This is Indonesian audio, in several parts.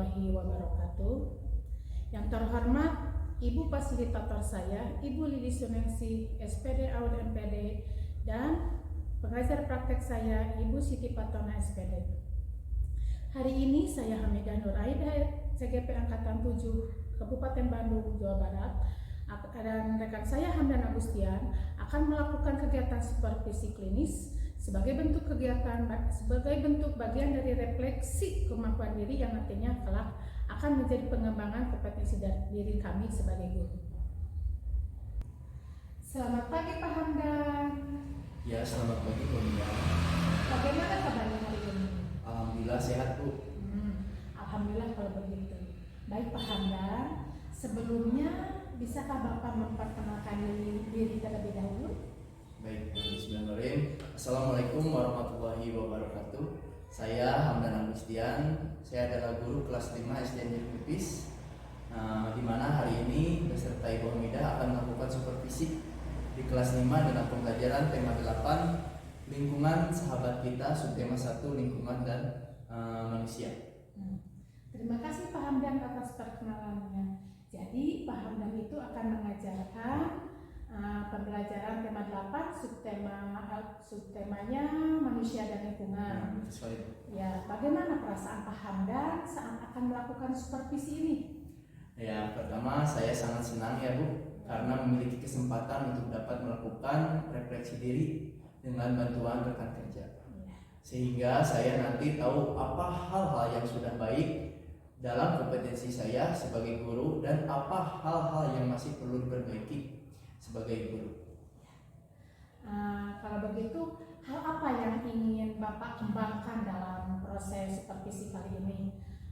warahmatullahi wabarakatuh. Yang terhormat Ibu Fasilitator saya, Ibu Lili Suningsih, SPD AUD MPD, dan pengajar praktek saya, Ibu Siti Patona SPD. Hari ini saya Hamidah Nur Aida, CGP Angkatan 7, Kabupaten Bandung, Jawa Barat, dan rekan saya Hamdan Agustian akan melakukan kegiatan supervisi klinis sebagai bentuk bagian dari refleksi kemampuan diri yang nantinya kelak akan menjadi pengembangan kompetensi diri kami sebagai guru. Selamat pagi Pak Hamdan. Ya, selamat pagi Bu Mia. Bagaimana kabarnya hari ini? Alhamdulillah sehat Bu. Alhamdulillah kalau begitu. Baik Pak Hamdan, sebelumnya bisakah Bapak memperkenalkan diri terlebih dahulu? Baik, bismillahirrahmanirrahim. Assalamualaikum warahmatullahi wabarakatuh. Saya Hamdan Agustian. Saya adalah guru kelas 5 SD Anjir Pipis. Di mana hari ini beserta Ibu Hamidah akan melakukan supervisi di kelas 5 dengan pembelajaran tema 8 lingkungan sahabat kita, subtema 1 lingkungan dan manusia. Terima kasih Pak Hamdan atas perkenalannya. Jadi Pak Hamdan itu akan mengajarkan pembelajaran tema 8 subtemanya manusia dan lingkungan. Ya, bagaimana perasaan Pak Hamdan saat akan melakukan supervisi ini? Ya, pertama saya sangat senang ya Bu, karena memiliki kesempatan untuk dapat melakukan refleksi diri dengan bantuan rekan kerja. Sehingga saya nanti tahu apa hal-hal yang sudah baik dalam kompetensi saya sebagai guru dan apa hal-hal yang masih perlu diperbaiki sebagai guru. Kalau begitu, hal apa yang ingin Bapak kembangkan dalam proses supervisi kali ini?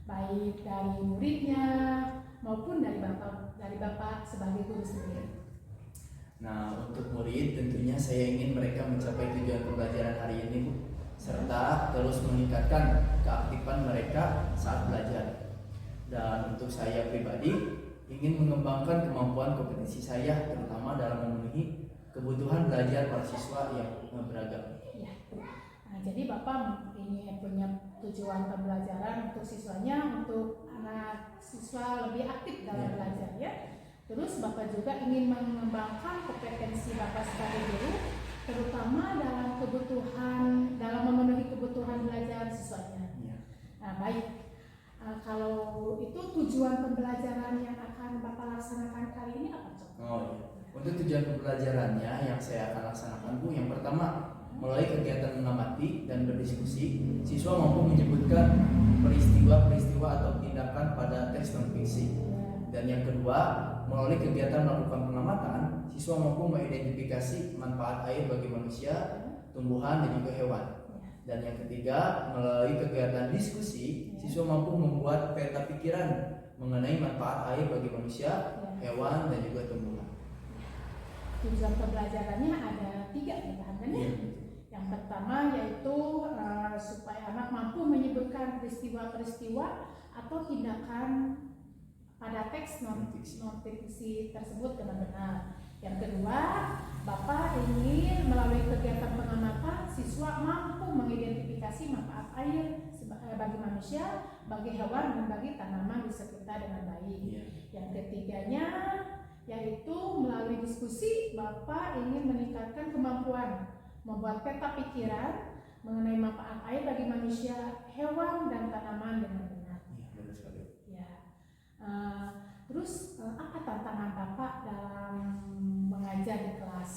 Baik dari muridnya maupun dari Bapak sebagai guru sendiri. Nah, untuk murid tentunya saya ingin mereka mencapai tujuan pembelajaran hari ini Bu, serta terus meningkatkan keaktifan mereka saat belajar. Dan untuk saya pribadi ingin mengembangkan kemampuan kompetensi saya terutama dalam memenuhi kebutuhan belajar para siswa yang beragam. Ya. Jadi Bapak ini punya tujuan pembelajaran untuk siswanya, untuk anak siswa lebih aktif dalam belajar ya. Terus Bapak juga ingin mengembangkan kompetensi Bapak sebagai guru, terutama dalam memenuhi kebutuhan belajar siswanya. Ya. Baik. Kalau itu tujuan pembelajaran yang akan Bapak laksanakan kali ini apa? Iya. Untuk tujuan pembelajarannya yang saya akan laksanakan Bu, yang pertama melalui kegiatan mengamati dan berdiskusi, siswa mampu menyebutkan peristiwa-peristiwa atau tindakan pada teks non fiksi. Dan yang kedua, melalui kegiatan melakukan pengamatan, siswa mampu mengidentifikasi manfaat air bagi manusia, tumbuhan dan juga hewan. Dan yang ketiga, melalui kegiatan diskusi, siswa mampu membuat peta pikiran mengenai manfaat air bagi manusia, hewan dan juga tumbuhan. Tujuan pembelajarannya ada 3 ya Pak Hamdan ya. Yang pertama yaitu supaya anak mampu menyebutkan peristiwa-peristiwa atau tindakan pada teks non fiksi tersebut dengan benar. Yang kedua, Bapak ingin melalui kegiatan pengamatan siswa mampu mengidentifikasi manfaat air bagi manusia, bagi hewan dan bagi tanaman di sekitar dengan baik. Yang ketiganya yaitu melalui diskusi Bapak ingin meningkatkan kemampuan membuat peta pikiran mengenai manfaat air bagi manusia, hewan dan tanaman dengan benar. Terus apa tantangan Bapak dalam mengajar di kelas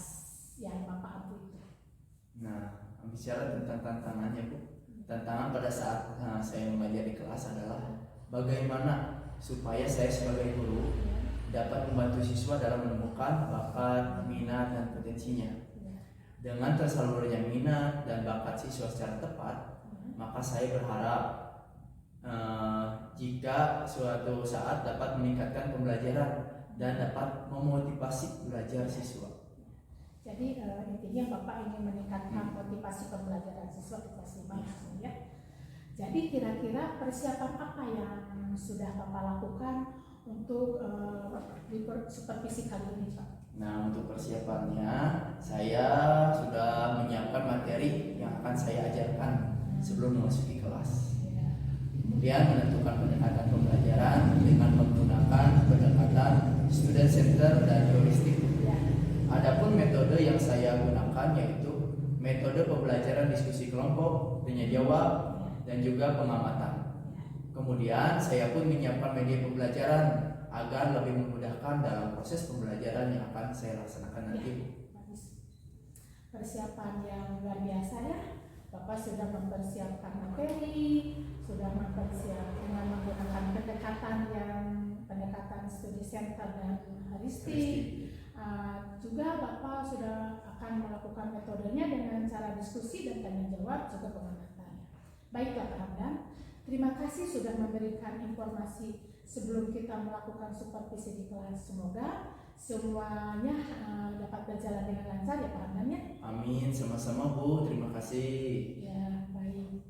yang Bapak ampu itu? Nah, bicara tentang tantangannya Bu, tantangan pada saat saya mengajar di kelas adalah bagaimana supaya saya sebagai guru dapat membantu siswa dalam menemukan bakat, minat dan potensinya. Dengan tersalurnya minat dan bakat siswa secara tepat, maka saya berharap jika suatu saat dapat meningkatkan pembelajaran dan dapat memotivasi belajar siswa. Jadi intinya Bapak ingin meningkatkan motivasi pembelajaran siswa di kelas 5 ya. Jadi kira-kira persiapan apa yang sudah Bapak lakukan untuk di supervisi kali ini Pak? Nah, untuk persiapannya saya sudah menyiapkan materi yang akan saya ajarkan sebelum memasuki kelas. Kemudian menentukan pendekatan pembelajaran dengan menggunakan pendekatan student center dan heuristik. Adapun metode yang saya gunakan yaitu metode pembelajaran diskusi kelompok, tanya jawab, dan juga pengamatan. Kemudian saya pun menyiapkan media pembelajaran agar lebih memudahkan dalam proses pembelajaran yang akan saya laksanakan nanti. Persiapan yang luar biasa ya. Bapak sudah mempersiapkan materi, sudah mempersiapkan dengan menggunakan pendekatan studi center dan heuristik. Juga Bapak sudah akan melakukan metodenya dengan cara diskusi dan tanya jawab juga pengamatan. Baiklah Pak Hamdan, terima kasih sudah memberikan informasi sebelum kita melakukan supervisi di kelas. Semoga semuanya dapat berjalan dengan lancar ya Pak Hamdan ya. Amin, sama-sama Bu, terima kasih. Ya, baik.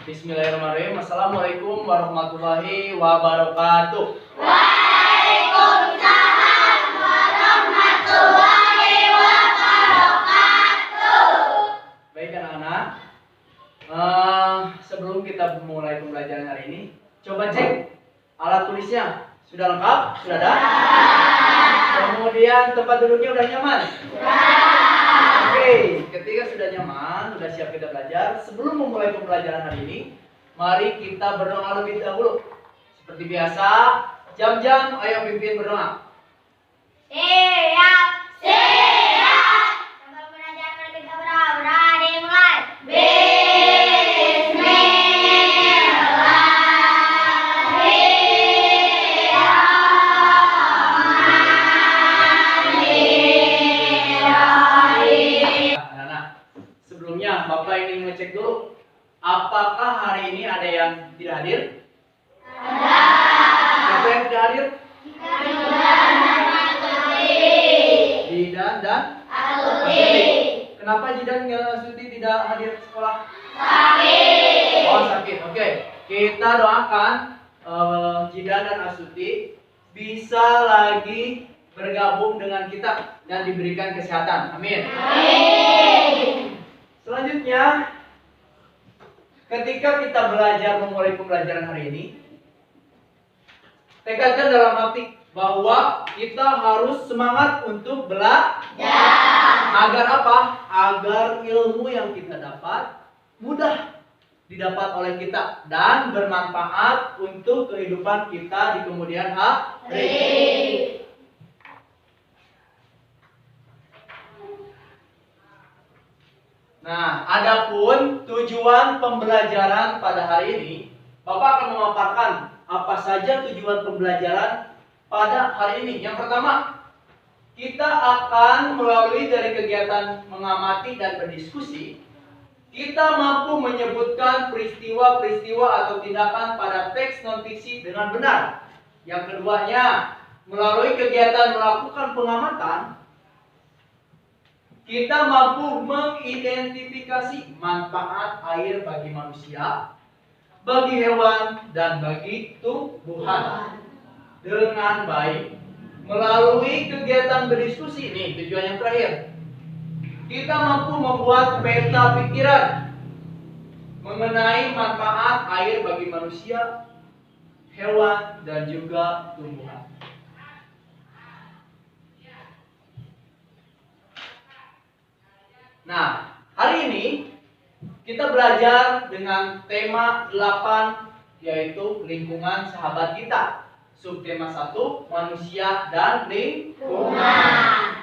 Bismillahirrahmanirrahim. Assalamualaikum warahmatullahi wabarakatuh. Waalaikumsalam warahmatullahi wabarakatuh. Baik anak-anak, sebelum kita mulai pembelajaran hari ini, coba cek alat tulisnya. Sudah lengkap? Sudah ada? Kemudian tempat duduknya udah nyaman? Oke, ketika sudah nyaman, sudah siap kita belajar. Sebelum memulai pembelajaran hari ini, mari kita berdoa lebih dahulu. Seperti biasa, jam-jam ayo pimpin berdoa. Siap, siap. Sebelum belajar mari kita berdoa. Berdoa dimulai. Sebelumnya Bapak ingin ngecek dulu, apakah hari ini ada yang tidak hadir? Ada. Siapa yang tidak hadir? Jidan dan Asuti. Kenapa Jidan dan Asuti tidak hadir sekolah? Sakit. Oh sakit, oke. Kita doakan Jidan dan Asuti bisa lagi bergabung dengan kita dan diberikan kesehatan. Amin. Selanjutnya, ketika kita belajar memulai pembelajaran hari ini, tekankan dalam hati bahwa kita harus semangat untuk belajar. Agar apa? Agar ilmu yang kita dapat mudah didapat oleh kita dan bermanfaat untuk kehidupan kita di kemudian hari. Nah, adapun tujuan pembelajaran pada hari ini, Bapak akan memaparkan apa saja tujuan pembelajaran pada hari ini. Yang pertama, kita akan melalui dari kegiatan mengamati dan berdiskusi, kita mampu menyebutkan peristiwa-peristiwa atau tindakan pada teks non-fiksi dengan benar. Yang keduanya, melalui kegiatan melakukan pengamatan, kita mampu mengidentifikasi manfaat air bagi manusia, bagi hewan, dan bagi tumbuhan dengan baik. Melalui kegiatan berdiskusi ini, tujuan yang terakhir, kita mampu membuat peta pikiran mengenai manfaat air bagi manusia, hewan, dan juga tumbuhan. Nah, hari ini kita belajar dengan tema 8, yaitu lingkungan sahabat kita. Subtema 1, manusia dan lingkungan.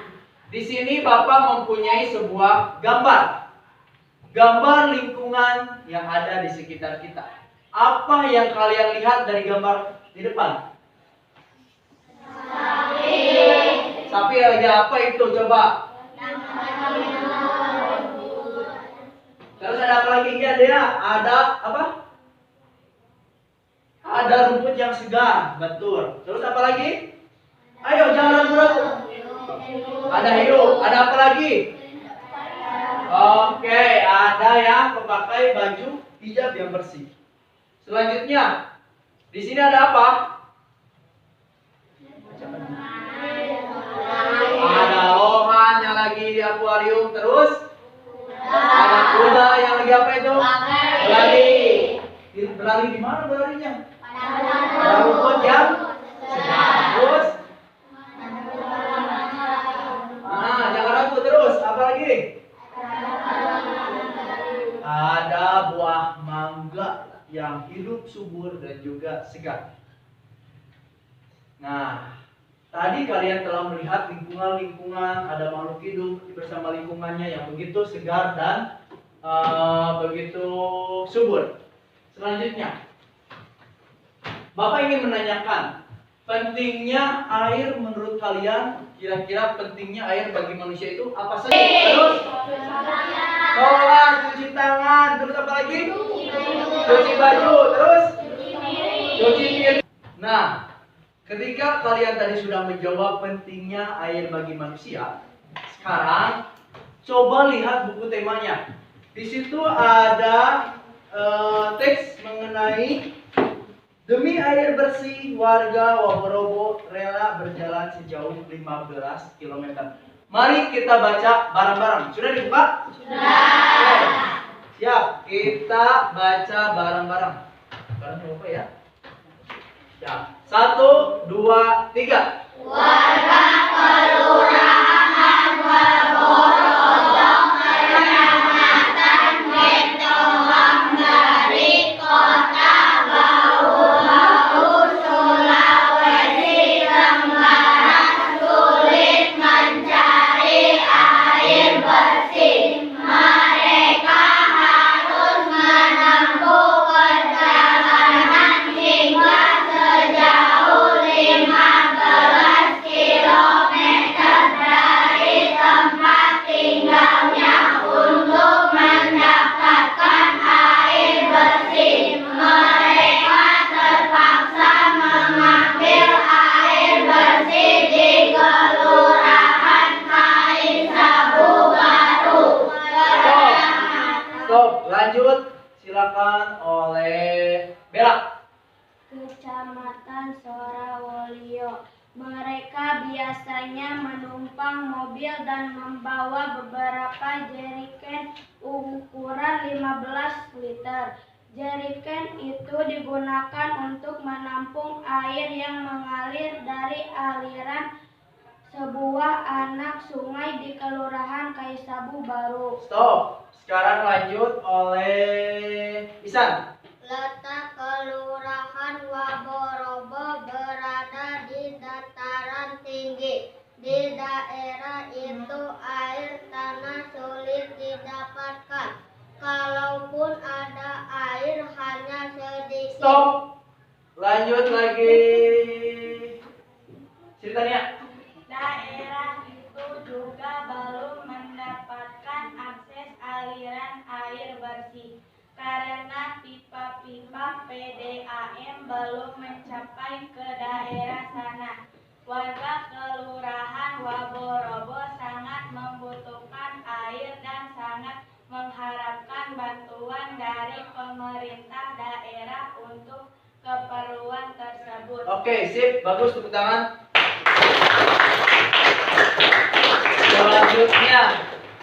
Di sini Bapak mempunyai sebuah gambar. Gambar lingkungan yang ada di sekitar kita. Apa yang kalian lihat dari gambar di depan? Sapi. Sapi lagi apa itu coba? Terus ada apa lagi? Ada apa? Ada rumput yang segar, betul. Terus apa lagi? Ayo jangan ragu-ragu. Ada hiu. Ada apa lagi? Oke, ada yang memakai baju hijab yang bersih. Selanjutnya, di sini ada apa? Ada lohan yang lagi di akuarium. Terus ada kuda yang lagi apa itu? Lari. berlari di mana berlarinya? Pada rumput yang segar. Terus? Jangan ragu terus. Apa lagi? Ada buah mangga yang hidup subur dan juga segar. Nah, tadi kalian telah melihat lingkungan-lingkungan, ada makhluk hidup bersama lingkungannya yang begitu segar dan begitu subur. Selanjutnya, Bapak ingin menanyakan, pentingnya air menurut kalian, kira-kira pentingnya air bagi manusia itu apa saja? Terus? Sholat, cuci tangan, terus apa lagi? Cuci baju, terus? Cuci piring. Nah, ketika kalian tadi sudah menjawab pentingnya air bagi manusia, sekarang coba lihat buku temanya. Di situ ada teks mengenai demi air bersih warga Waborobo rela berjalan sejauh 15 km. Mari kita baca bareng-bareng. Sudah dibuka? Sudah. Siap, kita baca bareng-bareng. Bareng lupa ya. Ya, 1, 2, 3. Warga Kelurahan Waborojo Kecamatan Betoang dari Kota Bau-Bau Sulawesi Tenggara sulit mencari air bersih. Mereka harus menempuh perjalanan hingga sejauh 15 kilometer dari tempat tinggalnya untuk mendapatkan air bersih. Mereka terpaksa mengambil air bersih di Kelurahan Kaisabu Baru. Stop, lanjut. Silakan oleh Bella. Kecamatan Sorawolio. Mereka biasanya menumpang mobil dan membawa beberapa jeriken ukuran 15 liter. Jeriken itu digunakan untuk menampung air yang mengalir dari aliran sebuah anak sungai di Kelurahan Kaisabu Baru. Stop. Sekarang lanjut oleh Isan. Letak Kelurahan Waborobo berada di dataran tinggi. Di daerah itu air tanah sulit didapatkan. Kalaupun ada air hanya sedikit. Stop. Lanjut lagi. Ceritanya. Daerah itu juga belum mendapatkan akses aliran air bersih karena pipa-pipa PDAM belum mencapai ke daerah sana. Warga Kelurahan Waborobo sangat membutuhkan air dan sangat mengharapkan bantuan dari pemerintah daerah untuk keperluan tersebut. Oke, sip. Bagus, tepuk tangan. Selanjutnya,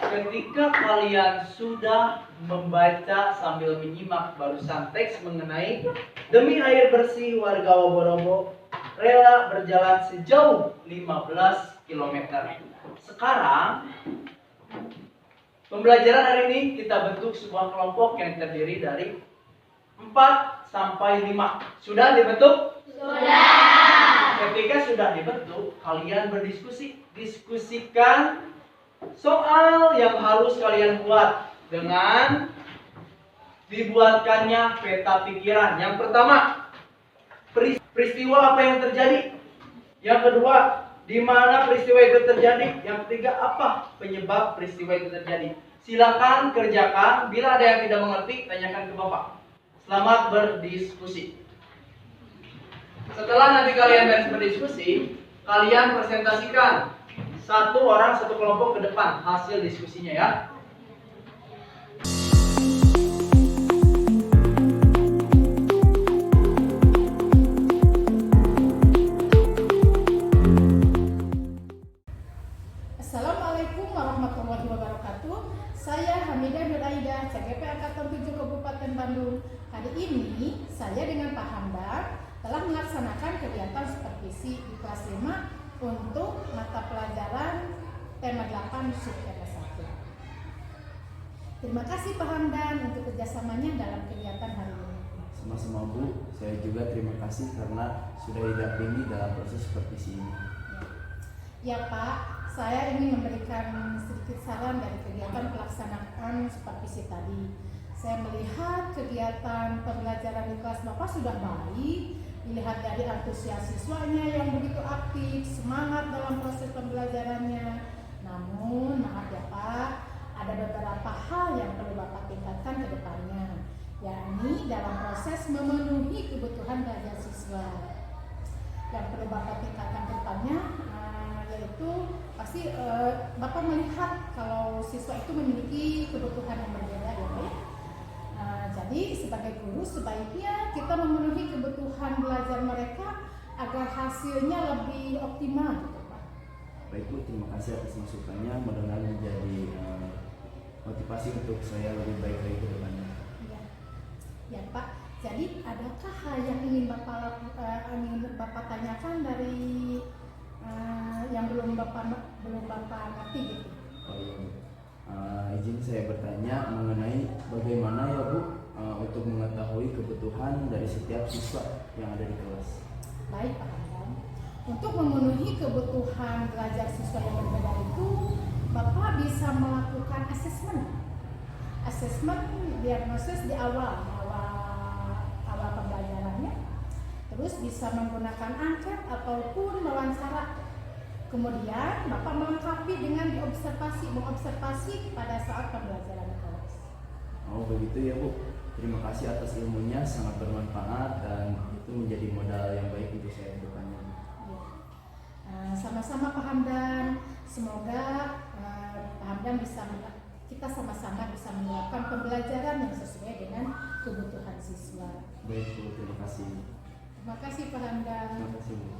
ketika kalian sudah membaca sambil menyimak barusan teks mengenai demi air bersih warga Waborobo rela berjalan sejauh 15 km. Sekarang, pembelajaran hari ini kita bentuk sebuah kelompok yang terdiri dari 4 sampai 5. Sudah dibentuk? Sudah. Ketika sudah dibentuk, kalian berdiskusi. Diskusikan soal yang harus kalian buat dengan dibuatkannya peta pikiran. Yang pertama, peristiwa apa yang terjadi? Yang kedua, di mana peristiwa itu terjadi? Yang ketiga, apa penyebab peristiwa itu terjadi? Silakan kerjakan. Bila ada yang tidak mengerti, tanyakan ke Bapak. Selamat berdiskusi. Setelah nanti kalian beres berdiskusi, kalian presentasikan satu orang satu kelompok ke depan hasil diskusinya ya. Assalamualaikum warahmatullahi wabarakatuh. Saya Hamidah Nur Aida, CGP Angkatan 7 Kabupaten Bandung, Hari ini saya dengan Pak Hamdan telah melaksanakan kegiatan supervisi di kelas 5 untuk mata pelajaran tema 8 subtema 1. Terima kasih Pak Hamdan untuk kerjasamanya dalam kegiatan hari ini. Sama-sama Bu, saya juga terima kasih karena sudah didampingi dalam proses supervisi ini. Ya Pak, saya ingin memberikan sedikit saran dari kegiatan pelaksanaan supervisi tadi. Saya melihat kegiatan pembelajaran di kelas Bapak sudah baik, dilihat dari antusias siswanya yang begitu aktif, semangat dalam proses pembelajarannya. Namun, maaf ya Pak, ada beberapa hal yang perlu Bapak tingkatkan ke depannya, yakni dalam proses memenuhi kebutuhan belajar siswa. Yang perlu Bapak tingkatkan ke depannya yaitu pasti Bapak melihat kalau siswa itu memiliki kebutuhan yang berbeda ya Pak ya. Jadi sebagai guru sebaiknya kita memenuhi kebutuhan belajar mereka agar hasilnya lebih optimal gitu Pak. Baik Bu, terima kasih atas masukannya. Mudah-mudahan menjadi motivasi untuk saya lebih baik lagi ke depannya. Ya Pak, jadi adakah hal yang ingin Bapak tanyakan dari yang belum Bapak ngerti gitu? Oh iya Bu. Izin saya bertanya mengenai bagaimana ya Bu untuk mengetahui kebutuhan dari setiap siswa yang ada di kelas. Baik Pak Hamdan, untuk memenuhi kebutuhan belajar siswa yang berbeda itu Bapak bisa melakukan asesmen diagnosis di awal pembelajarannya, terus bisa menggunakan angket ataupun wawancara. Kemudian Bapak melengkapi dengan mengobservasi pada saat pembelajaran kelas. Oh begitu ya Bu. Terima kasih atas ilmunya, sangat bermanfaat dan itu menjadi modal yang baik untuk saya ke depannya. Sama-sama Pak Hamdan, semoga Pak Hamdan kita sama-sama bisa menerapkan pembelajaran yang sesuai dengan kebutuhan siswa. Baik Bu, terima kasih. Terima kasih Pak Hamdan. Terima kasih Bu.